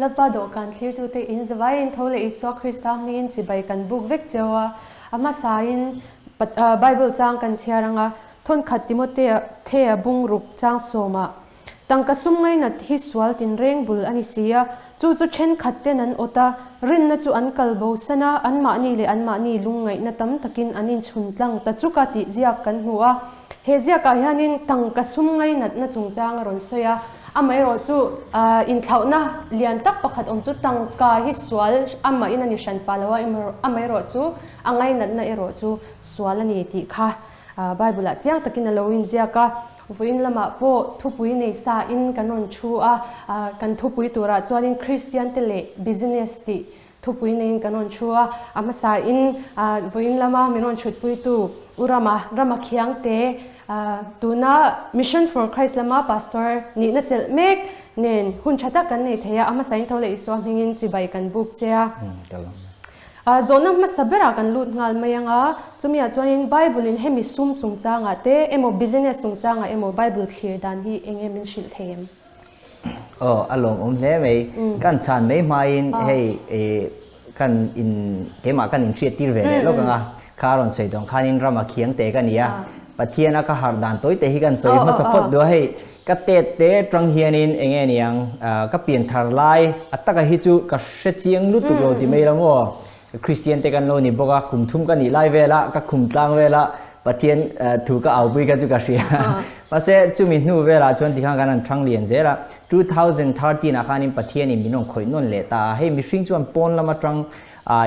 lapa do kan thlir tu te in zawai in thole Iswa Christam ni in chibai kan book vek chewa ama sain Bible chang kan chiaranga thon khat Timothea the bung ruk chang soma tangka sumngai na hi swal tin reng bul ani sia chu chen khat ten an ota rin na chu an kalbo sana an ma ni le an ma ni lungai na tam takin anin chuntlang ta chu ka ti ziak kan hua he ziaka hianin tangka sumngai na chungchang ron soya amai ro chu in thauna lian tak pakhat om chu tangka hi swal amma in ani shan palawa amai ro chu angai na ero chu swal ani ti kha Bible chiang takin lo in ziaka vuin lama po thupui nei sa in kanon thu a kan thupui tura chuanin Christian tele business ti thupui nei kanon thu a ama sa in vuin lama minon chutpui tu urama rama khiang te tuna Mission for Christ lama pastor ni na chel mek nen hun chata kan nei theya ama sa in thole Iswa hingin chibai kan buk chea zona ma sabera kan lut ngal mayanga chumia chuanin Bible in hemi sum chungchanga te emo business chungchanga emo Bible clear dan hi engem in shil them along hle mai kan chan mai main hey kan in tema kan in treat tir ve le lokanga karon sei dong khanin rama khiang te kan ya pathiana ka har dan toi te hi kan soi ma support do hey ka te trang hianin enge niang ka pian thar lai ataka hi chu ka she chiang lu tu lo ti mai lamo Christian te kan lo ni boga kum thum kan ni lai vela ka khum tlang vela pathian thu ka au bui ka chu ka sia pase chu mi nu vela chon ti khang kan thang lian zera 2013 akhanin pathian ni minong khoi non le ta hey mi hring chuan pon lama tang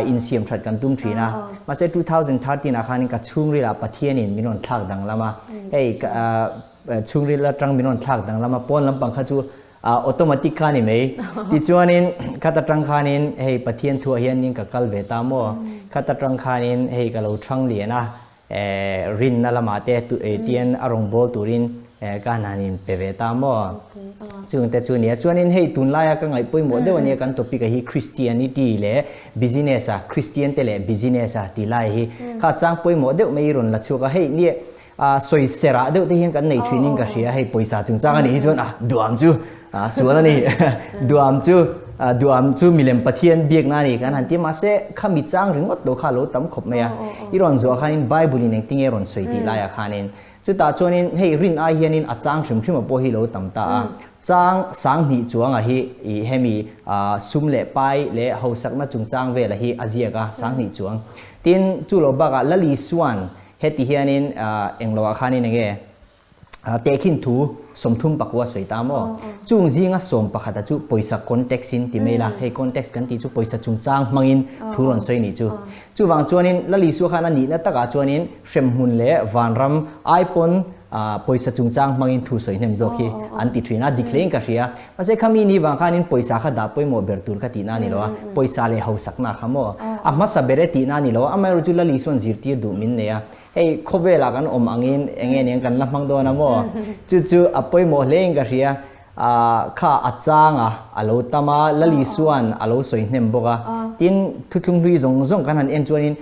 in siam that kan tum thina mase 2013 akhanin ka chungri la pathian in minon thak dang lama hey chungri la tang minon thak dang lama pon lam pang kha chu automatic khani mai ti chuanin khata tang khanin hey pathian thu hian ning ka kal ve ta mo khata tang khanin hey ka lo thang liana rin na lama te tu tian arong bol turin ka nanin pe ve ta mo chung te chu nia chuanin hey tun la ya ka ngai poi mo de wania kan topic hi Christianity le business Christian te le business ti lai hi kha chang poi mo de mai ron la chu ka hey ni soi sera de te hian kan nei training ka sia hey poisa chung chang ani hi chuan duam chu suala ni duam chu milem pathian biak na ni kan han ti ma se khami chang ringot do kha lo tam khop me ya iron zo khanin Bible ni ting eron soi ti la ya khanin chu ta chonin hey rin a hianin a chang thrim thrim po hi lo tam ta chang sang ni chuang a hi hemi sum le pai le ho sak na chung chang ve la hi azia ka sang ni chuang tin chu lo ba ga lali swan heti hianin englo khanin nge tekin thu somthum pakwa soitamo chung zinga som pakhata chu poisa context in timela he context kan ti chu poisa chungchang mangin thuron soi ni chu wang chuanin lali su khana ni na taka chuanin shremhun le vanram iphone poisa chungchang mangin thu soi nem zoki anti trina declaring ka ria mase khami ni wang khanin poisa kha da poi mo bertur ka ti na ni lo poisa le hausak na khamo amma sabere ti na ni lo amai ru chu lali son zirtir du min ne ya hey khovela kan om angin engen yang kan lamang do na mo chu apoi mo leng ka ria kha achanga alo tama lali suan alo soi nem boga tin thutlung ri zong kan han en chuanin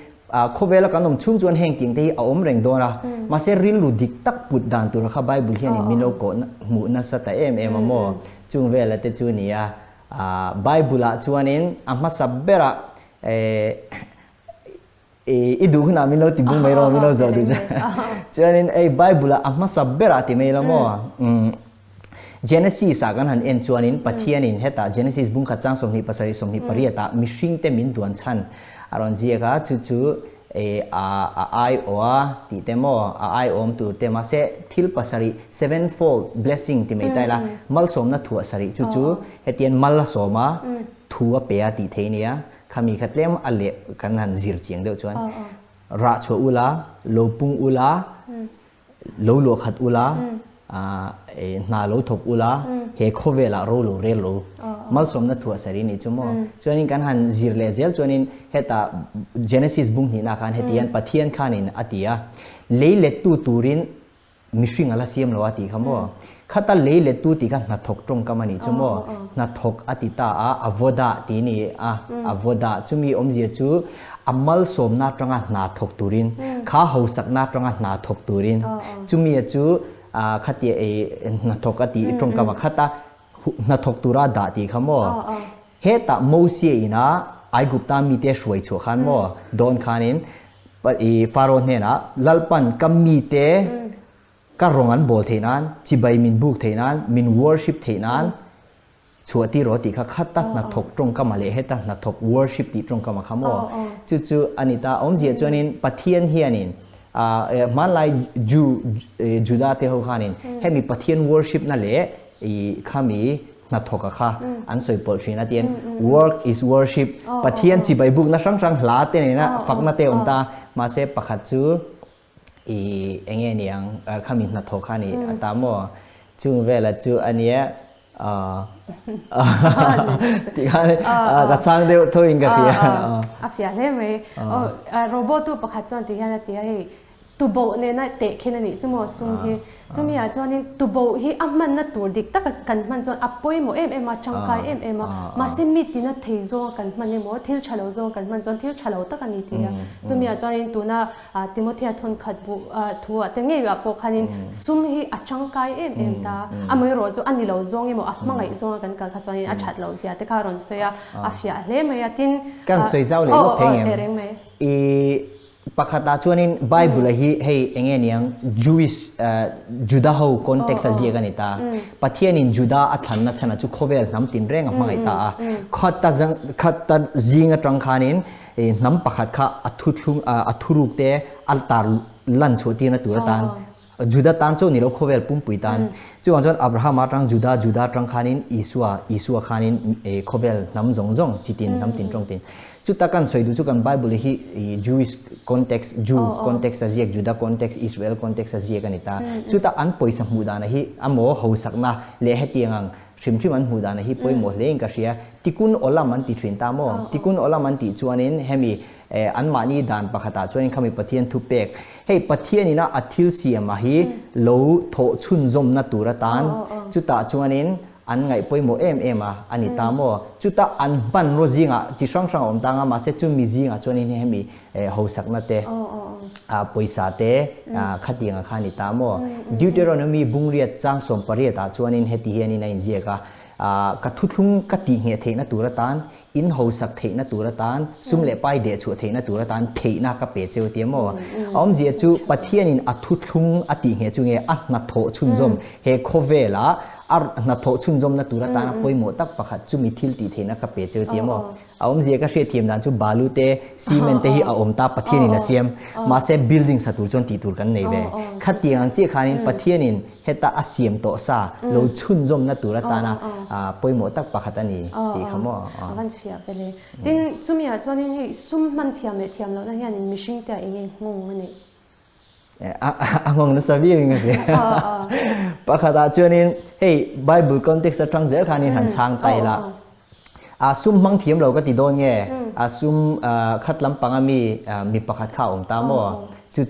khovela kan om chung chuan heng ting te a om reng do na ma se ril lu dik tak put dan tur kha Bible hian in mino ko mu na sa ta em mo chung vela te chu nia Bible a chuanin amma sabbera idu huna mino ti bung mai ro mino zo du chuanin Bible a amma sabbera ti mai la mo Genesis agan han en chuanin pathianin heta Genesis bung kha chang somni pasari somni pariata mishing te min duan chan aron ziega chu ai oa ti temo ai om tu tema se thil pasari sevenfold blessing ti mai taila mal som na thua sari chu hetian mal la soma thua pe ti theinia khami khatlem ale kan han zir chiang deu chuan ra chho ula lopung ula lo khat ula na lo thop ula he khovela ro lo re lo mal som na thua sari ni chumo chuanin kan han zir le zel chuanin heta Genesis bung ni na khan hetian pathian khanin atia leile tu turin mishing ala siam lo ati khamo khata leile tu ti ka na thok trong kamani chumo na thok atita avoda ti ni avoda chumi omjia chu amal som na tanga na thok turin kha hausak na tanga na thok turin chumi chu khati na thok ati trong kama khata na thok tura da ti khamo heta mosie ina ai gupta mi te shwai chu khan mo don khanin faro ne na lalpan kam mi te ka rongan bol theinan chibai min buk theinan min worship theinan chuati roti kha khatta na thok trong ka male heta na thok worship ti trong ka ma khamo chu chu anita omjia chuanin pathian hianin man lai juda te ho khanin hemi pathian worship na le khami na thoka kha an soi pol thina tien work is worship pathian chibai buk na sang sang hla te ne na fakna te onta ma se pakhat chu enge niang khami na thoka ni atamo chu vela chu ania ti khane ka sang de thoing ka pia afia le me robot tu pakhat chon ti hana ti ai tu bo ne na te khen ni chumo sum hi chumi a chonin tu bo hi amman na tur dik tak kan man chon apoi mo em ma changkai em ma sim mi ti na thei zo kan man ni mo thil chalo zo kan man chon thil chalo tak ani ti a chumi a chonin tu na timothea thon khat bu thu a te nge wa po khanin sum hi a changkai em ta amoi ro zo ani lo zong mo a mangai zo kan ka kha chonin a chat lo zia te kha ron soya afia le me ya tin kan soi zau le lo theng em pakhata chuanin bible hi hei enge niang jewish judaho context a zia ganita pathianin juda athan na chana chu khovel nam tin reng mangai ta khatta zinga tangkhanin nam pakhat kha athuruk te altar lan choti na turatan juda tan chu ni lo khovel pumpui tan chuan chon abraham atang juda tangkhanin isua khanin khovel nam zong chitin nam tin trong tin chu takan soidu chu kan bible hi jewish context context a ziak juda context israel context a ziak anita chu ta an poisa hmuda na hi amo hosakna le hetiangang shrimshim an hmuda na hi poimo leng ka ria tikun olam an ti thin ta mo tikun olam an ti chuanin hemi an mani dan pakhata chuanin khami pathian thu pek hei pathian ina athil siam hi lo tho chun zom na turatan chu ta chuanin an ngai poimo em ani ta mo chuta an ban ro zinga chi sang om tanga ma se chu mi zinga choni ne hemi ho sakna te poisa te khatinga khani ta mo deuteronomy bungriat chang som pariat ta chuanin heti hiani na injia ka ka thuthlung ka ti nge theina turatan in ho sak theina turatan sumle pai de chu theina turatan theina ka pe cheu te mo om zia chu pathianin athuthlung ati nge chu nge a na tho chunjom he khovela ar na tho chunjom na turatan poimo tak pakhat chu mi thil ti theina ka pe cheu te mo om zia ka hre thiam dan chu balu te cement te hi a om ta pathianin a siam ma se building sa tur chon ti tur kan nei ve khatiang che khanin pathianin heta a siam to sa lo chunjom na turatana poimo tak pakhat ani ti khamo avan fia pele tin chumia chuanin hi sum man thiam le thiam lo na hian mishing ta enge ngong ani angong na sabi nge ve pakhata chuanin hey bible context atang zel khanin han chang tai la sum mang thiam lo ka ti don nge sum khatlam pangami mi pakhat kha om ta mo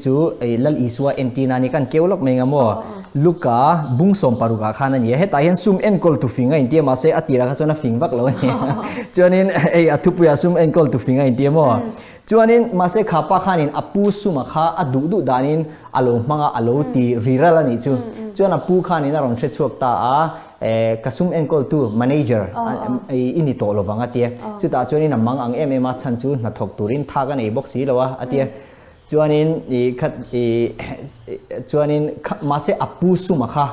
chu lal iswa entina ni kan keulok menga mo luka bungsom paruga khana ni he ta hian sum en kol tu finga intia ma se atira kha chona fingbak lo ni chuanin athupuya sum en kol tu finga intia mo chuanin ma se khapa khanin apu suma kha adu danin alo manga alo ti rirala ni chu chuan apu khanin a ron thre chuak ta kasum en kol tu manager ini to lo wanga tia chu ta chuanin amang ang ma chan chu na thok turin thaga nei box hi lawa atia chuanin chuanin ma se apu suma kha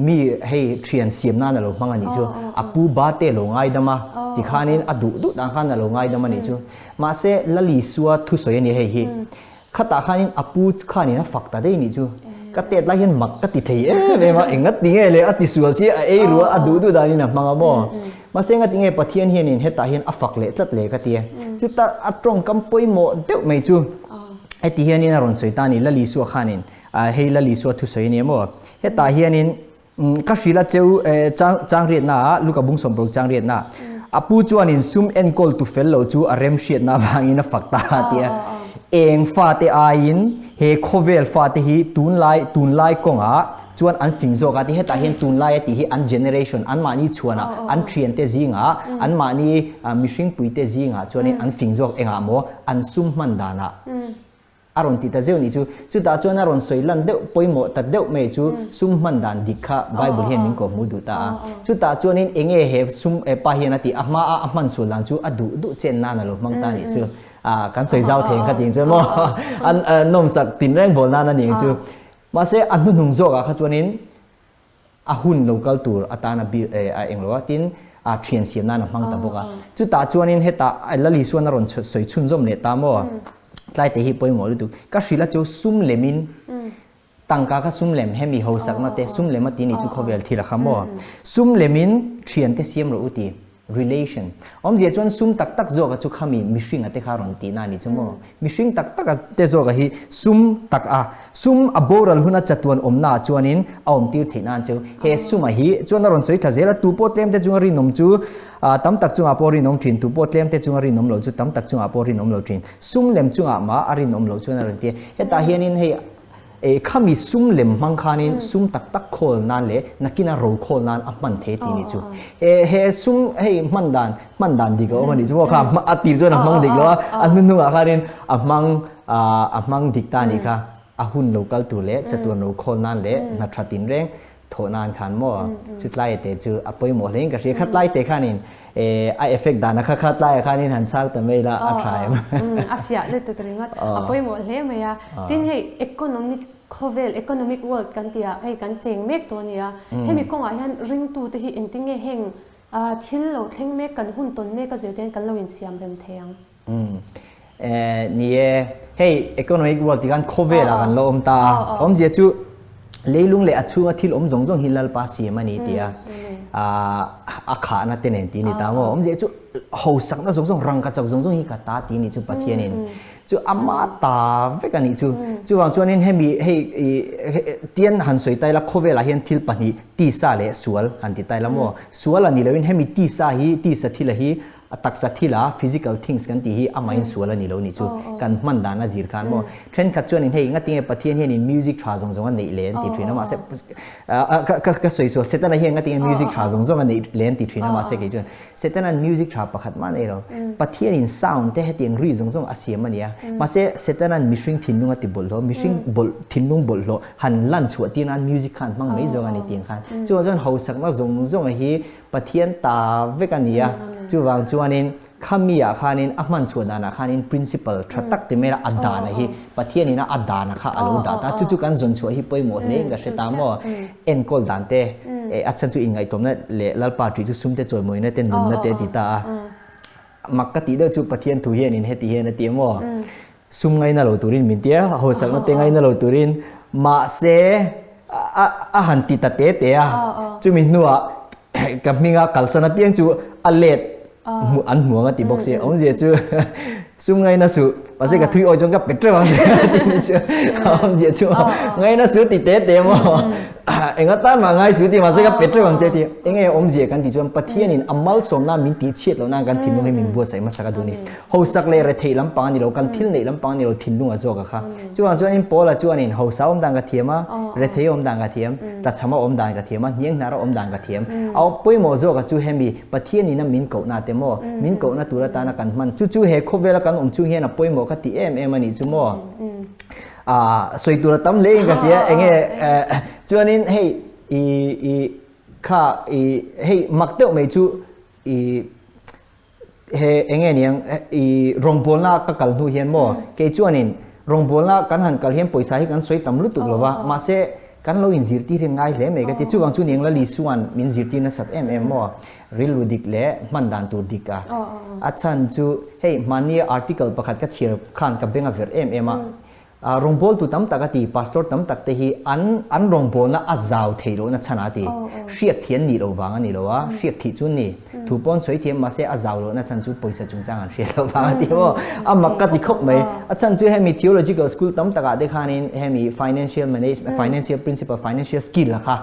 mi hei thian siam na lo manga ni chu apu ba te lo ngai dama ti khanin adu dan khan lo ngai dama ni chu ma se lali suwa thu soi ni hei hi khata khanin apu khanin na fakta dei ni chu ka tet la hian mak ka ti thei le ma engat ni nge le ati sual si ru adu dani na manga mo ma se ngat nge pathian hianin heta hian afak le tlat le ka ti chu ta atrong kam poimo deuh mai chu ati hianin ron soitani lali suwa khanin hei lali suwa thu soi ni mo heta hianin ka shila cheu chang riat na luka bung som pro chang riat na apu chuanin sum en kol tu fel lo chu arem shiat na bangin a fakta tia eng fa te ain he khovel fa te hi tun lai konga chuan an fingzo ka ti heta hian tun lai ti hi an generation an mani chuana an thian te zinga an mani mishing pui te zinga chuanin an fingzo enga mo an sum man dana อารมณ์ติดตาเจ้านี่จูตาจวนอารมณ์สวยลันเดวปอยหมดตัดเดวไม่จูซุมมันดันดิค่ะไบเบิลเห็นมิงกบมูดูตาจูตาจวนนี่เองเฮซุมปะเฮียนติอามาอามันสุลันจูอดูเจนนานะลูกมังตานี่จูกันสวยเจ้าเทงขัดยิงจูโมอันนมสักตินแรงบอลนั่นนี่จูมาเสอันนุ่งโจกขัดจวนนี่อาหุ่นโลกาลตัวอัตานาบิเองหรือว่าตินเทียนเสียนั่นมังตาบอกจูตาจวนนี่เฮตาลลิส่วนอารมณ์สวยชุนจมเนี่ยตามว่าไล่แต่ฮีปอยหมดเลยดูก็สิละจูซุ่มเลมินตั้งก็ซุ่มเลมให้มีหัวสักนาเตซุ่มเลมตีนี่จูเขาเวลทีละคำว่าซุ่มเลมินเทียนเตเสียมรู้ตี relation เดี๋ยวจวนซุ่มตักโจก็จูขามีมิชิงเตคารอนตีนั่นนี่จูโมมิชิงตักเตโจก็ฮีซุ่มตักซุ่มอบอรัลหุนัดจัตวันน่าจวนินเอาตีเทนันจูเฮซุ่มฮีจวนนรนสวยถ้าเจละตูโปเต็มเตจูงรินมจูตั้มตักจุงอาปอรินอมทินตูโปเต็มเตจุงอารินอมโลจูตั้มตักจุงอาปอรินอมโลทินซุ่มเลมจุงอามาอารินอมโลจูนั่นเองเฮตาเฮียนินเฮข้ามีซุ่มเลมมังคานินซุ่มตักโคลนั่นเลยนักกินอารูโคลนั่นอัมันเทตินิจูเฮซุ่มเฮมันดันดีก็มันดิจูว่าข้าอัติจูนะมังดิกแล้วอันนู้นอาคารินอัมังดิกตานี่ค่ะอาหุ่นโลกาลตัวเล่จัตัวโลโคลนั่นเลยนัทตินเร่งโทนานขันมั่วจุดไล่เตจูอภัยหมดเลยก็เสียขัดไล่เตะขันนินไอเอฟเฟกต์ด่านนักขัดไล่ขันนินหันซักแต่ไม่ละอัตรายอาเซียเลยตัวกระดิ่งว่าอภัยหมดเลยไหมอะที่ให้ economic covel economic world กันที่ให้กันเจงเมกตัวนี้ให้มีกองอายันริงตูที่อินติ้งเฮงทิลเราเท่งเมกกันหุ่นต้นเมกก็จะเป็นกันเราอินเสียมเริ่มเทียงนี่ให้ economic world ที่กัน covel ละกันเราตาเสียจูเลยลุงเลยอัดชัวที่ลมจงฮิลลปาสีมันนี่ที่อาขานาเตนตีนี่ตามว่าเสียจูหัวสักนั่นจงรังกัจจงฮิกาตาตีนี่จูปะเทียนินจูอามาตาเวกันนี่จูวางจวนนี่ให้มีให้เตียนหันสวยไตละโคเวลาเห็นทิลปนี่ตีซาเลสวลหันติไตละมั่วสวลอันนี้เลยให้มีตีซาฮีตีสัทิละฮีตักสัทิละ physical things กันที่ฮีอามาอินสวลนี่เรานี่จูกันมันดานาจีร์กันมั่วเทรนขัดจวนนี่ให้งัดติงปะเทียนเห็น music ทราจงอันนี้เลนติทรีนมาเสก็สวยสวยเสร็จแล้วเห็นงัดติง music ทราจงอันนี้เลนติทรีนมาเสกจวนเสร็จแล้ว music ทราประคัดมันเอเราปะเทียน sound เตะให้ติงรีจงอาเซียมันเนี่ยมาเสร็จแล้วมิชริงทินนุ่งติบอลโลมิชริงบอลทินนุ่งบอลโลหันลั่นชัวตีนั้น music ขันมั่งไม่จงอันนี้ติงขันจวนหัวสักมาจงฮีปะเทียนตาเวกันเนี่ยจวนจวนนี้ข้ามีอาคารินอามันชวนนาคาริน principle ทรัตตักที่เมื่ออัดดานะฮีปะเทียนี่นะอัดดานะข้าอารมณ์ดาตาจู่ๆกันจนชัวฮีไปหมดเนี่ยก็เสตามว่าเอ็นกอลดันเตอัดฉันจู่อิงไงตัวนั้นเละลปาทรีจู่ซุ่มเตจอยมวยเนี่ยเต้นนุ่มเนี่ยเตติตามักกะติเดจู่ปะเทียนทุเฮียนินเฮติเฮียนะเตียมว่าซุ่มไงน่ะเราตุรินมินเตียหัวสักนั่นเตงไงน่ะเราตุรินมาเสอาหันติตาเตเตียจู่มินนัวกับมิงาคัลสนาเปียงจู่อเลดอันหัวกันตีบ็อกซี่เสียจูซุ่มไงนะสุภาษากับทุยอจงกับเป็ดเรื่องเสียจูไงนะสุติเตะเต็มเอ็งก็ตั้งมาไงสุติภาษากับเป็ดเรื่องเจติเอ็งเสียกันที่จวนปะเทียนินอัมมัลสมน้ามินตีเชียดแล้วนั่งกันทิ้งลงให้มินบัวใส่มาสักดูนี่เขาสักเลยระเทลำปางนี่เรากันทิ้งเลยลำปางนี่เราทิ้งลงอ่ะจวกค่ะจวนนินโปละจวนนินเขาสาวดังกระเทียมระเทอมดังกระเทียมตัดชะมาดังกระเทียมเนียงนาราดังกระเทียมเอาปุ้ยโมจวกจูเฮมีปะเทียนินมินเก่านาเตมมินเก่านาตุระตานักันมันจู่ๆเฮคบเวลกันจู่เฮนะปุ้ยโมก็ตีมันนี่จู่โมสวยตุระตั้มเลี้ยงกันเสียเองจวนนินเฮ้ข้าเฮ้มักเตอไม่จู่เฮ้เองเนี่ยรองบอลน่าก็กัลนูเฮียนโมเกจวนนินรองบอลน่ากันหันกัลเฮียนปอยสายกันสวยตั้มลุตุกหรอวะมาเสกันเราอินซิร์ตีเรื่องง่ายเลยไม่ก็ที่จู่บางจู่เนี่ยเราลิสวนมินซิร์ตีนั่นสัตว์โมริลลูดิกเล่มันดันตัวดิกอาจารย์จู่เฮ้มันนี่อาร์ติเคิลประคัดก็เชียร์ขันกับเบงอเวอร์รองบอลตุตั้มตากตีพาสตอร์ตั้มตากตีอันรองบอลน่ะอาจาวเทโลน่ะชนะตีเชียร์เทียนนี่เราวางนี่เราวะเชียร์ที่จุนนี่ถูปอนสวยเทียนมาเสียอาจาวโลน่ะฉันจู่ปอยสัจจงจังเชียร์เราวางที่ว่ามักกะติคบไหมอาจารย์จู่ให้มี theological school ตั้มตากเด็กขานี่ให้มี financial management financial principle financial skill ละค่ะ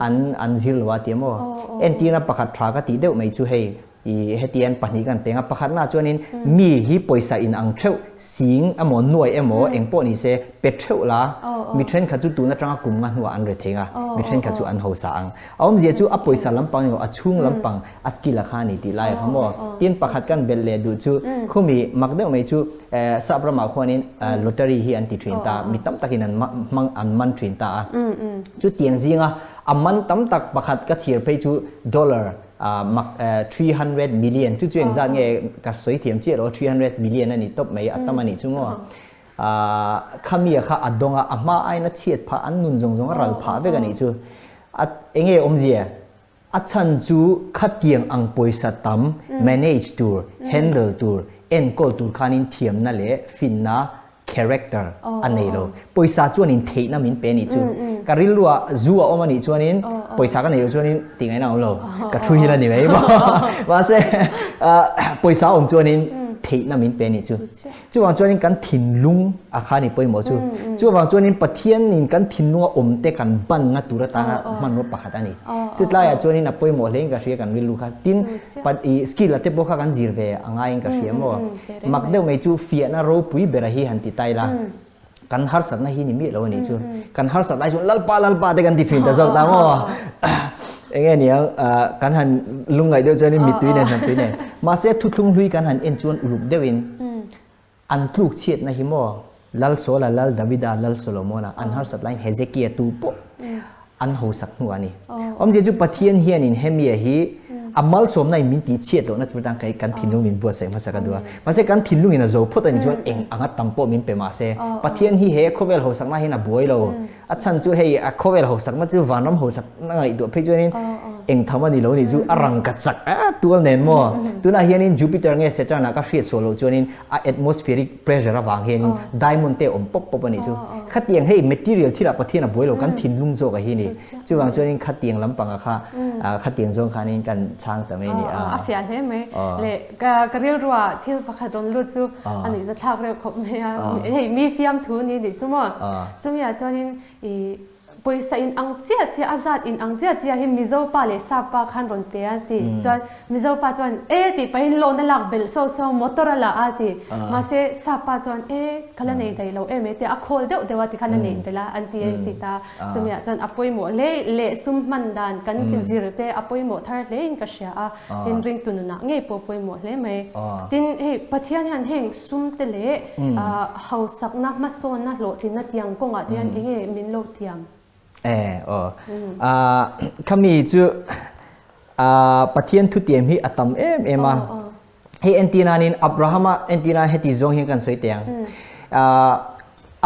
อันจิลว่าที่ว่าเอ็นที่น่ะประคัดทรากติเดียวไม่จู่ให้ เฮตียนปนิกันเป็นประคัดหน้าจวนนี้มีฮิปอยซาอินอังเทวสิงอมอนหน่วยเองปอนี่เซเป็ดเทวละมีเทรนขัดจุดตัวนั่นจังกุมงานหัวอันเรเทงมีเทรนขัดจุดอันหัวสังเอาเสียจูอปอยซาลำปังอยู่อชุ่งลำปังอัสกิลาคานี่ตีไล่ขโมยตีนประคัดกันเบลเลดูจูคุมีมักเดิมไม่จูสับประมาคนนี้ลอตเตอรี่ฮีอันติเทรนตามีตั้มตะกินันมังอันมันเทรนตาจูเตียงซิงอันมันตั้มตักประคัดก็เชียร์ไปจูดอลลาร์มัก300 million จู่ๆเองจะเนี่ยกับสวยเทียมเจี๊ยบ300 million นั่นนี่ตบไม่อัตมานี่จุงว่าข้ามีข้าอัดดงอ่ะมาไอ้นั่นเชียดพาอันนุนจงเราพาไปกันนี่จู่เองอมเจียอัดฉันจู่ขัดเตียงอังปอยสตัม manage tour handle tour encode tourขานินเทียมนั่นแหละฟินนะ character อันนี้โลปอยสาจวนนินเทน่ามินเป็นนี่จู่การิลัวจู่อ่ะมันนี่จวนนินปอยสากันนี่จวนนินติงไงน่าโลกระทุยแล้วนี่ไหมว่าเซ่ปอยสาอมจวนนินเทน่ามินเป็นนี่จู่ว่าจวนนินกันถิ่นลุงอาคานี่ปอยหมดจู่ว่าจวนนินปะเทียนนินกันถิ่นลุงอมเตกันบันงัดตุระตามันรบปะขัดอันนี้จุดไล่จวนนินนับปอยหมดเลยกันเสียกันวิลูค่ะตินปัดอีสกิลเตปบอกกันจีร์เวอ่างไงกันเสียหมดมักเดิมไม่จู่เฟียนาโรปุยเบรฮีหันติไตละกันฮาร์สัตนะฮีนี่มีแล้วนี่จู่กันฮาร์สัตไล่จู่ลัลปาเด็กันติฟินแต่สกตามว่าเองเนี่ยกันหันลุงไงเดียวจะนี่มิตุยเนี่ยสันตุยเนี่ยมาเสียทุกลุงลุยกันหันเอ็นชวนอุลุกเดวินอันทุกเชียดนะฮิโมลัลโซลาลัลดาวิดาลัลโซโลโมนะอันฮาร์สัตไลน์เฮเซเกียตูโปอันหูสักหัวนี่อมเจจูปะเทียนเฮียนินเฮมียฮีอามัลสมในมินตีเชียดแล้วนะทุกท่านใครกันทิ้งลุงมินบัวใส่มาสักตัวมาเสียกันทิ้งลุงมินนะโจพุทธนิจวนเองอังตัมโปมินเปมาเสียปะเทียนฮีเฮโคเวลหูสักน่าเฮน่ะบัวโลอัฉันจูเฮโคเวลหูสักมาจูวานรำหูสักนั่งไอ้ตัวเพจนี้เองทำวันนี้แล้วนี่จูอรังกัดสักตัวเน้นมั่วตัวน่ะเฮียนินจูปิเตอร์เนี่ยเสร็จแล้วนะก็เสียโซโลจวนนี้atmospheric pressure ระหว่างเฮียนินไดมอนเตอมปปนี่จูขัดเตียงให้ material ที่เราปะเทียนน่ะบัวโลกันทิ้งลุงโจกับเฮียนี่จูวางจวนนี้ขัดเตียงลำปังอะค่ะขัดเตียงโจขานี่กันช่างแต่ไม่นี่อาเฟียนใช่ไหมเละก็เรียกว่าที่ประคดนลุจูอันนี้จะทักเรียกครบไหมเฮ้ยมีฟิล์มทูนี่ดิจุ๊มั้งจุ๊มอยากจะนี่ปุยใส่อินอังเจียที่อาซาดอินอังเจียที่ให้มิโซปาเลซาปาขันรอนเตียติจวนมิโซปาจวนติไปโลนหลักเบลโซมอเตอร์ละติมาเสซาปาจวนขันละเนี่ยได้เราเไม่แต่อโคลเดี๋ยวว่าที่ขันละเนี่ยได้ละอันที่ติตาจุ๊มอยากจวนอปุยหมดเละซุ่มมันดันกันที่จิรเตอปุยหมดทาร์เล่นก็เชียตินริงตุนน่ะเงี้ยปุยหมดเลยไหมตินปะเทียนหันแห่งซุ่มเตเล่เฮาสักนักมาโซนนักโลตินนัดยังกงอ่ะที่อันเงี้ยมินโลเทียมขมีจูปะเทียนทุเตียมฮีอัตมมาเฮเอนตินานินอับราฮัมเอนตินาเฮติซงเฮกันสวยเตียง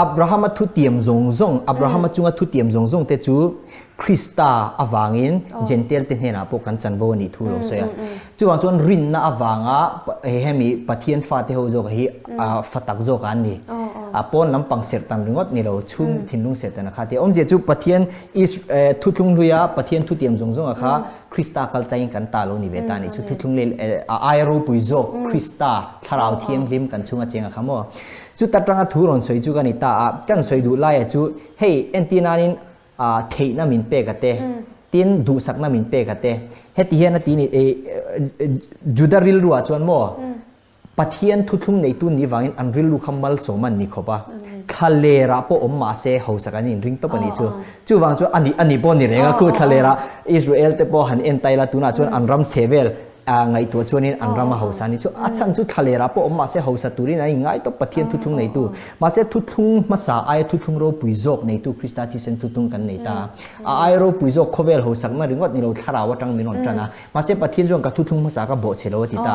อับราฮัมทุเตียมซงอับราฮัมจุงทุเตียมซงเตจูคริสตาอวางินเจนเทลเตนเฮนาพวกกันจันโบนี่ทุโลเซียจู่วันจวนรินนาอวางะเฮมีปะเทียนฟาเตโฮโจกฮีฟัตักโจกันนี่ปอนลำปังเสร็จตามริงอดนี่เราชุ่มทิ้งลุงเสร็จนะค่ะที่อมเจจูปะเทียนอิสทุลุงลุยาปะเทียนทุเตียมซงอะค่ะคริสตาคัลตัยกันตาโลนี่เวตานี่ชุดทุลุงเลไอโรปุยโจคริสตาทาราวเทียงลิมกันชุ่มเจงอะค่ะมั่วจุดตัดรังทุรอนสวยจูกันนี่ตากันสวยดูไล่จูเฮ้เอนตินานินเทน่ามินเปกันเตตีนดูสักน่ามินเปกันเตเฮติเฮน่าตีนี่จูดาริลรัวจวนมั่วปะเทียนทุลุงในตุนนี่วางินอันริลลูคำมัลโซมันนี่ขบะทะเลระปอมมาเซเฮาสักนี่ริงตบนี่จู่วางจู่อันนี้ปอนี่เรงก็คือทะเลระอิสราเอลเตปอหันเอ็นไตละตุน่าจวนอันรัมเซเวลไงตัวชวนินอันรามาเฮาสานี่จู่อาชันจู่ทะเลระปอมมาเซเฮาสัตุรินไงไงตัวปะเทียนทุลุงในตุมาเซทุลุงมาสาไอทุลุงโรปุยโจกในตุคริสตาที่เซนทุลุงกันในตาไอโรปุยโจกโคเวลเฮาสักมาริงอดนี่เราทาราวจังมินอนจันนะมาเซปะเทียนจวนกับทุลุงมาสากับโบเชโลติตา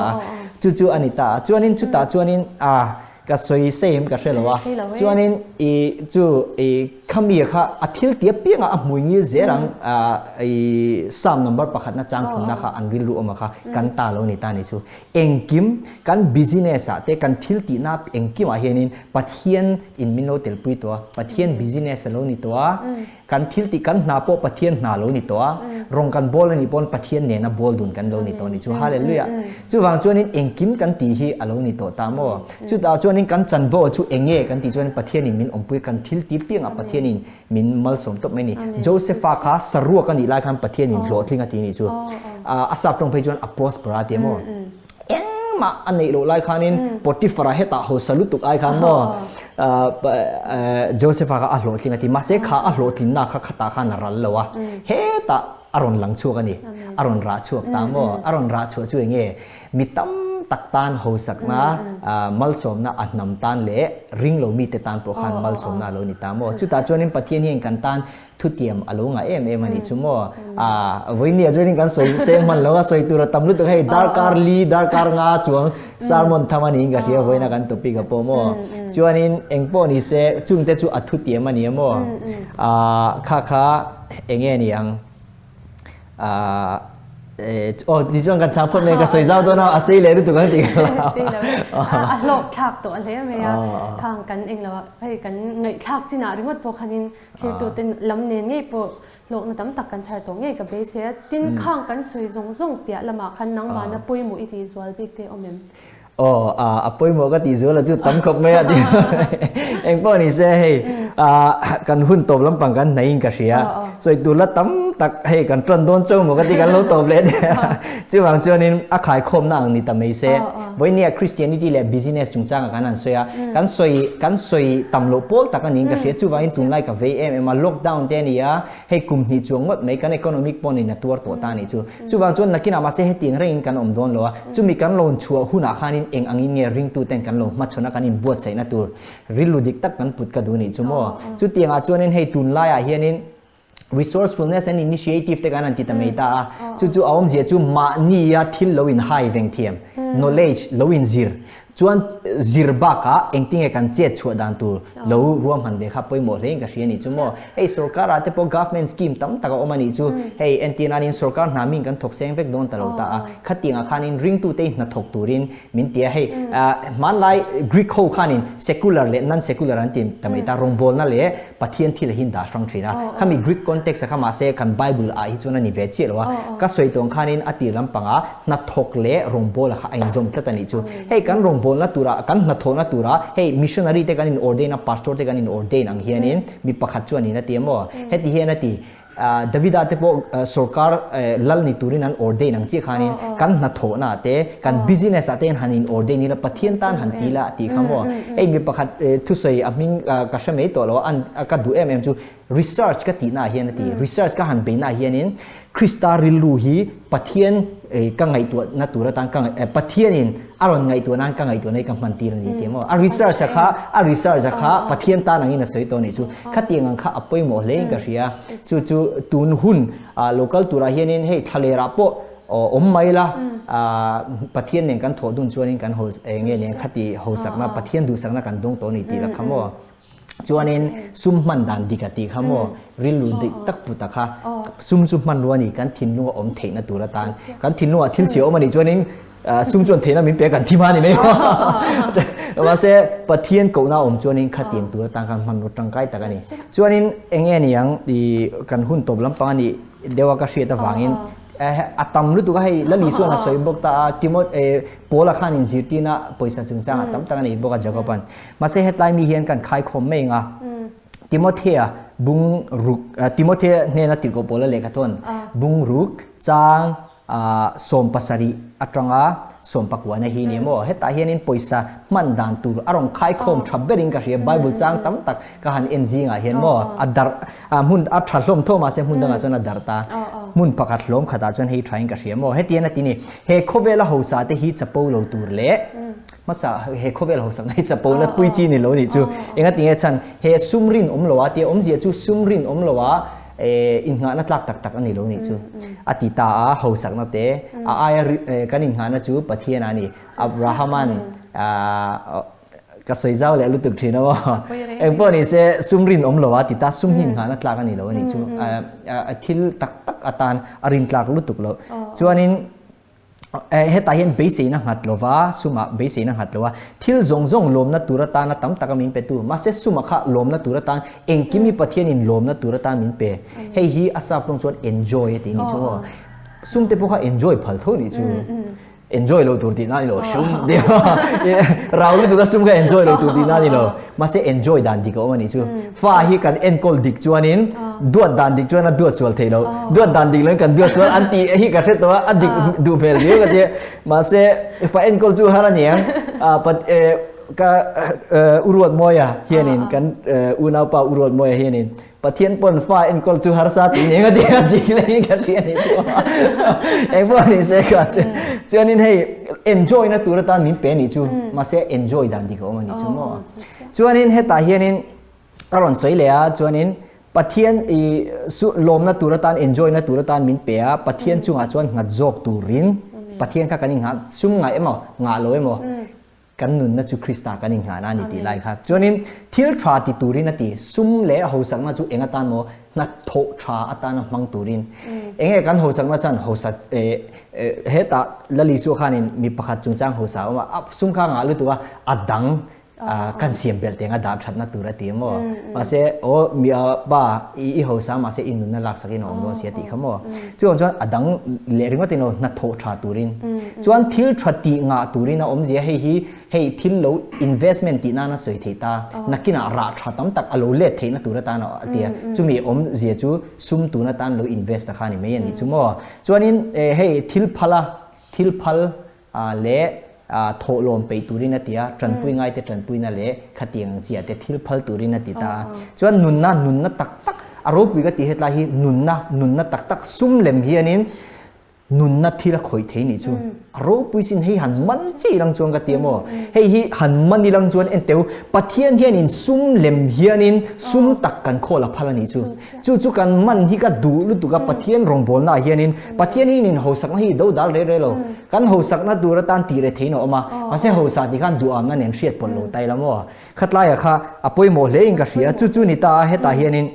จู่อันนี้ตาจวนินจู่ตาจวนินก็สวยเซมก็เชื่อแล้วว่าจวนนี้จู่ขมีค่ะอาทิตย์เดียวเพียงมวยงี้เจรัง3 number ประคัดน่าจังทุนนะคะอันวิลูออกมาค่ะกันตาโลนี่ตานี่จู่เองกิมกัน business แต่กันทิลตีนับเองกิมเฮียนินปัทเฮียนอินมิโนเตลปุยตัวปัทเฮียน business โลนี่ตัวกันทิลตีกันนาโปปัทเฮียนนาโลนี่ตัวรองกันบอลนี่บอลปัทเฮียนเนี่ยนะบอลดุนกันโลนี่ตัวนี่จู่ฮาเลลูยาจู่วางจู่นี้เองกิมกันตีฮีอโลนี่ตัวตามว่าจู่ตาจู่นี้ นี้กันจันโวชูเองเง่กันที่จวนประเทศนี้มินอมปุยกันทิลตีเปียงประเทศนี้มินมัลสมตบไม่นี่โจเซฟาคาสรัวกันอีไลคันประเทศนี้โหลดลิงกันที่นี่ชูอาศัพตรงไปจวนอโปรสปราเตียมเอ็งมาอันนี้โหลดไลคันนี้ปฏิฟราเฮตาโฮสลุตุกไอคันบ่โจเซฟาคาโหลดลิงกันที่มาเสคาโหลดลิงน่าข้าขตาข้านารัลเลวะเฮตาอารอนหลังชัวกันนี่อารอนราชัวตามบ่อารอนราชัวช่วยเงี้ยมิตั้มตักตานโฮสักนะมัลสมนะอัดนำตานเละริงโลมีเตตานโปรขันมัลสมนะโลนิตามบ่จุดตาจวนนี้ปะเทียนเฮงกันตานทุเตียมอารมณ์เอ็มมันนี่ชั่วโมวันนี้จวนนี้กันสวยเซงมันแล้วก็สวยตัวเราตำลุตัวให้ดาร์การลีดาร์การงาจวงซาร์มอนทำมันนี่ก็เสียวันนี้กันตุปีกับโปโมจวนนี้เองโปนี่เสจุงเตจูอัดทุเตียมมันนี่โมข้าเองนี่ยังดิฉันกันชาพเมก็สวยเจ้าตัวน่าอาศัยเลยรู้ตัวกันตีกันแล้วหลอกฉากตัวอะไรไหมอ่ะทางกันเองแล้วให้กันไงฉากจีน่าริมดพอคันนี้คือตัวเต็นลำเนียนนี่พอโลกนั้นตั้มตักกันชายตัวไงกับเบสเซียติ้นข้างกันสวยจงเปียละมาคันนังมานะปุยมูอิติสวาลบิกเตอเมมปุยมูก็ตีสวาลจุดตั้มขบไม่อะดิเองพอนี่เซ่กันหุ่นตบลำปังกันไหนอิงกันเสียสวยตัวละตั้มตักให้กันตรนโดนเจ้าหมูกติกันโลตบเลยจีหวังเจ้านี่อาขายคมนั่งนี่แต่ไม่เซ่วันนี้คริสเตียนิตี้และบิสเนสจุงจ้างกันนั่นเสียกันสวยต่ำโลโป๊กตักกันนี่กันเสียจีหวังตุนไล่กับ VM มาล็อกดาวน์เดนี่อ่ะให้กลุ่มนี้จวงว่าไม่กัน economic ปนนี่นะตัวตานี่จีหวังจวนนักกินอามาเซ่ให้ตีนเรื่องกันอมโดนล้อจูมีกันโลนชัวหุ่นอาคานินเองอังอินเงริงตูเต็นกันโลมาชนะกันนินบวชใส่นะตัวริลูดิกตักกันปุดกันดูนี่จูโม่จูเตียงอาจวนนี่ให้ตุนไล่อ่ะเฮียนินresourcefulness and initiative te kanan tita meita chu awm zia chu ma ni ya thil lo in high veng thiam knowledge lo in zir chuan zirba ka engting e kan chet chhu dan tu lo ruam han de kha poimo reng ka hriani chumo hey sarkar ate po government scheme tam taka omani chu hey antina nin sarkar na ming kan thok seng vek don talo ta khatinga khanin ring tu te na thok turin min tia hey man lai greek ho khanin secular le non secular an tin tameta rong bol na le pathian thil hin da strong thina khami greek context kha ma se kan bible a hi chuna ni ve chi lo ka soi tong khanin ati lampanga na thok le rong bol kha ain zom tatani chu hey kan rong bol na tura kan na thona tura hey missionary te kanin ordain a pastor te kanin ordain ang hianin mi pakhat chuani na tiamo heti hian ati Davida te po sarkar lal ni turin an ordain ang chi khanin kan na thona te kan business aten hanin ordain ni la pathian tan han tila ti khamo ei mi pakhat thu sei aming ka shamei to lo an ka du chu research ka ti na hian ti research ka han be na hianin krista rilu hi pathian ka ngai tu na tura tan ka pathian in aron ngai tu nan ka ngai tu nei ka man tir ni temo a research kha pathian ta nang in soi to ni chu khatiang ang kha apoi mo hleng ka ria chu tun hun local tura hianin hei thalera po om maila pathian nen kan thodun chuanin kan ho nge len khati ho sakna pathian du sakna kan dong to ni ti la khamo chuanin summan dan dikati khamo rilu dik tak putaka summan ruani kan thinnu om theina turatan kan thinnu a thil chi omani chuanin sum chuan theina min pe kan thima ni me ma se pathian ko na om chuanin khatiang turatan kan man tangkai takani chuanin enge ni yang di kan hun top lampang ani dewa ka hriata wangin atam lu tu ka hai lali suana soi bok ta timot pola khan in zirtina poisa chungchang atam ta ni boka jagapan ma se hetlai mi hian kan khai khom me nga timothea bung ruk timothea ne na tilko pola lekaton bung ruk chang som pasari atranga som pakwa na hi ni mo heta hianin poisa man dan tur arong khai khom thabering ka ria bible chang tam tak ka han ng nga hian mo adar mun a thalom thoma se mun danga chona darta mun pakhat lom khata chon hei trying ka ria mo hetian atini he khovela hosa te hi chapo lo tur le masa he khovel hosa ngai chapo na puichi ni lo ni chu enga tinge chan he sumrin omlowa ti omzia chu sumrin omlowa in nga na tlak tak ani lo ni chu atita a hosak na te a aya kanin nga na chu pathian ani abrahaman ka soi zau le lutuk thina wa engpo ni se sumrin omlowa tita sumhin nga na tlak ani lo ni chu thil tak atan arin tlak lutuk lo chuanin heta hian base na hatlova suma base na hatlowa thil zong lom na turata na tam takamin pe tu ma se suma kha lom na turata engkimi pathian in lom na turata min pe hei hi asa prong chon enjoy ti ni chu sum te po kha enjoy phal tho ni chu enjoy เราตัวที่นั่นนี่หรอชุ่มเดียวเรารู้ตัวก็ชุ่มก็ enjoy เราตัวที่นั่นนี่หรอมาเส enjoy ดันดิก็มันนี่ชูฟ้าฮีกัน encol ดิกจวนนินดวดดันดิกจวนนั้นดวดสวลเทเราดวดดันดิกเลยกันดวดสวลอันตีฮีกันเสตัวอันดิกดูเพลเดียวกันเดียมาเสฟ้า encol จูฮารานี่ปัดก็อุรวดมอยเฮียนินกันอุณาปาอุรวดมอยเฮียนินปะเทียนปนฟ้า encol จูฮาราสัตนี่ก็เดียดิกเลยกันเฮียนินชัวเอ็งพวกนี้เสกกันจวนนินให้ enjoy นะตัวตานมินเป็นนี่ชูมาเส enjoy ดันดิก็มันนี่ชูมั้งจวนนินให้ตาเฮียนินอารมณ์สวยเลยจวนนินปะเทียนสุลมนะตัวตาน enjoy นะตัวตานมินเปียปะเทียนจุงอาจวนงัดจอกตูรินปะเทียนข้ากันงัดซุ่มไงเอ็มงาโลเอ็มกันนุนนะจูคริสตากันหานานี่ตีไลครับจวนนินทิลทราติตูรินนะตีซุ่มเละหูสังนะจูเองตานโมนัดโถทราอัตานมังตูรินเองกันหูสังนะจันหูสักเฮตาลลิสุขานินมีประคัดจุงจังหูสาวว่าซุ่มข้างอาลุตัวอดังกันเสียมเบลเตงดาบชัดนัตัวตีมั้งมาเสโอมีบ้าอีหูสาวมาเสอินุนนั่นลักษณะของตัวเสียติขมั้งจวนอดังเลริงว่าตีโนนัดโถทราตูรินจวนทิลทราติงาตูรินนะอมเสียให้ทิลโล investment ตีน่าสวยเทตานักกินาราชาตั้มตักอโลเลทเทนัตัวตาเนาะเตียจุมีอมเสียจูซุ่มตัวนั้นโล invest ตะขานี่ไม่ยันนี่จุมั้งจวนนี้ให้ทิลพัลเละโถลมไปตูรินตียจันปุยง่ายแต่จันปุยนั่นแหละขัดยังเสียแต่ทิลพัลตูรินตีตาจวนนุนนะตักอารมณ์วิกติเหตุไรนุนนะตักซุ่มเล่มเฮียนินนุนนัดที่ละคอยเทนี่จูรูปวิสินให้หันมันจีรังจวนกันเตียมให้หันมันนี่รังจวนเอ็นเตียวปะเทียนเฮียนินซุ่มเล็มเฮียนินซุ่มตักกันโคละพัลนี่จูกันมันฮิกัดูลุตุกับปะเทียนรองบอลน่ะเฮียนินปะเทียนนี่นินหัวสักนี่ดูดาลเร่ๆโลกันหัวสักนัดดูระตันตีเรเทนออกมาไม่ใช่หัวสักที่กันดูอามนั่นเองเสียดปนโลไตละมั้งขัดไล่อะค่ะอภัยโมเลงกับเสียจูนี่ตาเฮตาเฮียนิน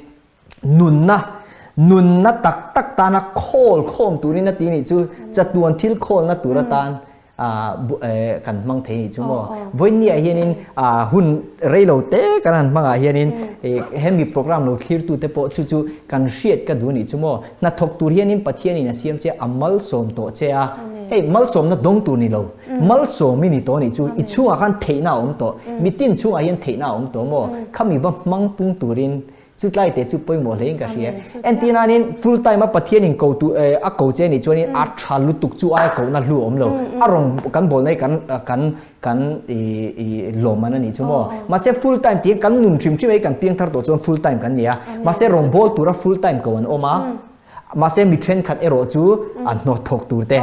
นุนนะตักตานะโคมตัวนี้นะตีนี่จูจัดตัวทิลโคนะตัวตานกันมังเทนี่จูมั้งวันนี้เฮียนินหุ่นเรโลเต้กันมังเฮียนินเห็นมีโปรแกรมโลคิร์ตูเตปจูกันเชียดกันดูนี่จูมั้งนัทกตัวเฮียนินปัทเฮียนินเสียมเจ้ามัลสมโตเจ้าเฮ้ยมัลสมนะดงตัวนี่โลมัลสมมินิโตนี่จูอิชูอากันเทน่าอมโตมิตินชูอายันเทน่าอมโตมั้งข้ามีบ้างมังปุงตัวรินจุดไล่เตะจุดไปหมดเลยกันเสียเอ็นตีนานิน full time มาปะเทียนินกูตัวกูเจนี่จวนนี่อาชาลุตุกจูไอ้กูนั่นลู่อมโลอารมณ์กันบอลในกันลมมันนี่ชั่วโมงมาเสีย full time ที่กันนุ่มชิมที่ไม่กันเพียงทั้งตัวจน full time กันเนี่ยมาเสียรองบอลตัวละ full time กันออกมาเสียมีเทรนขัดเอโรจูอันนอทกตัวเตะ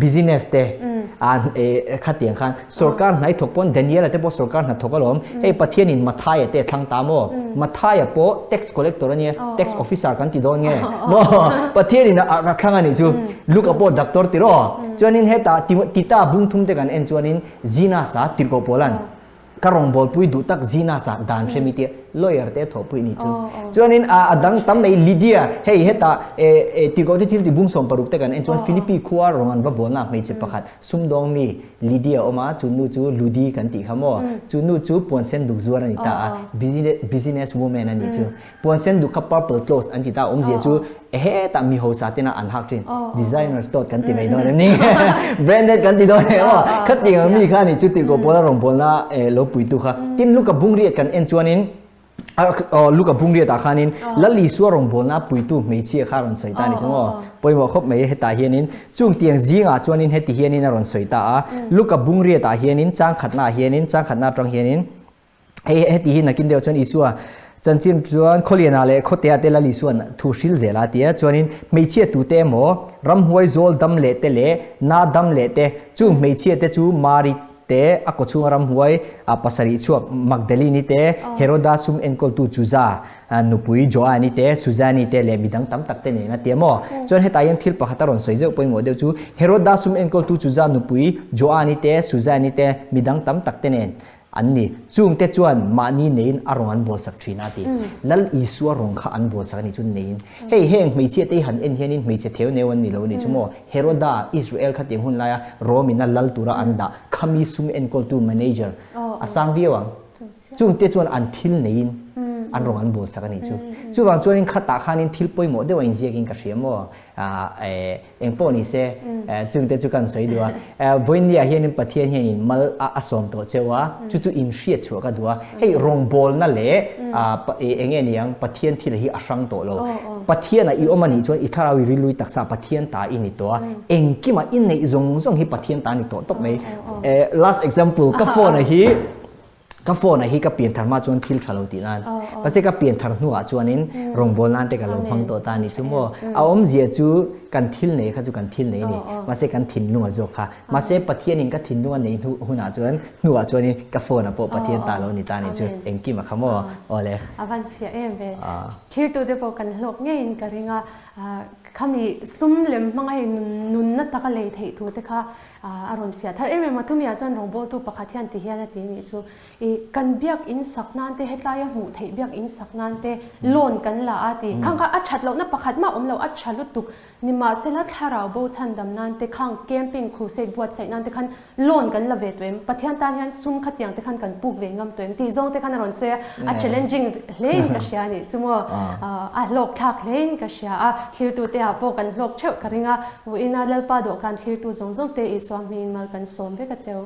business เตะอันขัดเตียงขันสุรการไหนถกปนเดนิเอลเตปสุรการหัดถกก็ล้มไอ้ประเทศนี้มาทายเตะทางตามอมาทายปอ tax collector เนี่ย tax officer กันติดโดนเนี่ยมั้งประเทศนี้นะข้างอันนี้จูลูกปอ doctor ติดรอจวนนี้เหตุติตาบุ้งทุ่มเตกันเอ็นจวนนี้จีน่าสาติดกับโปแลนด์กระรองบอลปุยดูตักจีน่าสาดานเชมิเตlawyer เตะถอปุยนี่จูจวนนี้ดังตั้มในลิเดียเฮ้ยเหตุติดกับที่บุ้งสมปรุกเตกันเอ็นจวนฟิลิปปีคัวโรมันบ้าบอลนะไม่เจ็บประคัดซุ่มดองมีลิเดียออกมาจูนูจูลูดีกันติขโมจูนูจูปวนเซนดุกจวนนี่ตา business woman นั่นนี่จูปวนเซนดุกับ purple cloth อันที่ตาอมเสียจูเฮ้แต่มีหัวสัตย์นะอันฮักจริง designer store กันติไม่โดนนี่ branded กันติโดนเนี่ยว่าคัดยังมีค่านี่จุดติดกับโปลารงโปลาลบปุยตุค่ะทีมลูกกับบุ้งเรียกกันเอ็นจวนนี้ลูกกับบุ้งเรียตาขานินแล้วลีสัวรงบอลนะปุยตุไม่เชี่ยข้ารอนสวยตานี่ใช่ไหมปอยบอกเขาไม่เหตุตาเฮียนินจุงเตียงจีงาจวนนินเหตุเฮียนินรอนสวยตาลูกกับบุ้งเรียตาเฮียนินจ้างขัดหน้าเฮียนินจ้างขัดหน้าตรงเฮียนินเหตุเฮียนักกินเดียวจวนอีสัวจันจิมจวนคนเลียนาเล่คนเตะเตะละลีส่วนทูชิลเซลาเตียจวนนินไม่เชี่ยตูเตมอรำหวยโซลดัมเล่เตเล่นาดัมเล่เตจูไม่เชี่ยเตจูมาริเตอากชูรำหวยปัสริชวกมักเดลีนิเตเฮโรดาซุมเอ็นโคลตูจูซานุปุยโจอานิเตซูซานิเตเลมิดังตั้มตักเตเนนะเตียมอจนเหตุยันทิลปะขัตรอนสวยเจ้าปอยหมดเดียวจูเฮโรดาซุมเอ็นโคลตูจูซานุปุยโจอานิเตซูซานิเตมิดังตั้มตักเตเนอันนี้จุงเตจวนมานี่เนินอารมณ์อันบวสักทีนาทีแล้วอีสัวรงข้าอันบวสักนี่จุนเนินเฮ้ยเฮงไม่เชี่ยตีหันเอ็นเฮนินไม่เชี่ยเทวเนวันนี้เราเนี่ยชั่วโมงเฮโรดาอิสราเอลขัดยังหุ่นลายโรมินาลัลตุระอันดาคามิซุมเอ็นโคลตูแมเนเจอร์อาสังเดียวจุงเตจวนอันทิลเนิน อันรองอันโบสักนิดจู่บางช่วงนี้ขัดตาขานินทิลปอยหมดเดี๋ยวอินเสียกินกระเทียมว่าเอ็งปอนี่เสจึงเตจุกันสวยดัววันนี้เฮียนินปะเทียนเฮียนินมาอาสมตัวเจ้าจู่อินเสียชัวก็ดัวให้รองบอลนั่นแหละเอ็งเนี่ยปะเทียนที่ละฮีอาสังตัวโลปะเทียนอีอมันนี่ชวนอีทาราวิริลุยตักษาปะเทียนตาอินิตัวเอ็งกิมาอินในซงฮีปะเทียนตานี่ตัวตบไหมlast example ก็ฟอนฮีก็โฟนฮีก็เปลี่ยนธรรมะจวนทิลทะลุตีนั่นภาษาก็เปลี่ยนธรรมะหัวจวนนี้รองบอลนั่นแต่ก็ลงฟังตัวตานี่จุ่มว่าเอาเสียจูกันทิลเนี่ยเขาจูกันทิลเนี่ยนี่มาเสกันทิลนัวจกค่ะมาเสปะเทียนินก็ทิลนัวเนี่ยหัวหน้าจวนนัวจวนนี้ก็โฟนอ่ะพอปะเทียนตาเรานี่ตานี่จูเอ็งกิมาคำว่าอะไรวันเสียเบคิดตัวเดียวกันโลกเงี้ยอินกันงาคำนี้ซุ่มเล่มมังไงนุนนัตตะกะเลยเถิดตัวเด็กค่ะอารมณ์เสียถ้ามาจุ่มยาจนรองโบตูปะคัดยันตีเฮียนตีนี่จูกันเบียกอินสักนันเตเฮ็ดลายหูเถิดเบียกอินสักนันเตล้นกันละอาตีข้างก็อัดชัดเรานับปะคัดมาเราอัดชัดลุตุกนี่มาเสลัดคาราโบชันดำนันเตข้างเกมปิ้งครูเซกบวชใส่นันเตขันล้นกันละเวทเวมปะเทียนตาเฮียนซุ่มขัดยังเตขันกันปุกเวงงำตัวเองตีจงเตขันอารมณ์เสียchallenging เล่นกับเชียนี่จุ่มโลกทักเล่นกับเชียคิดตัวเตะโปกันโลกเชื่อกันงาวินาเลปาดูการคิดตัวจงเตะอิสวามีนมากันสมเวกเจ้า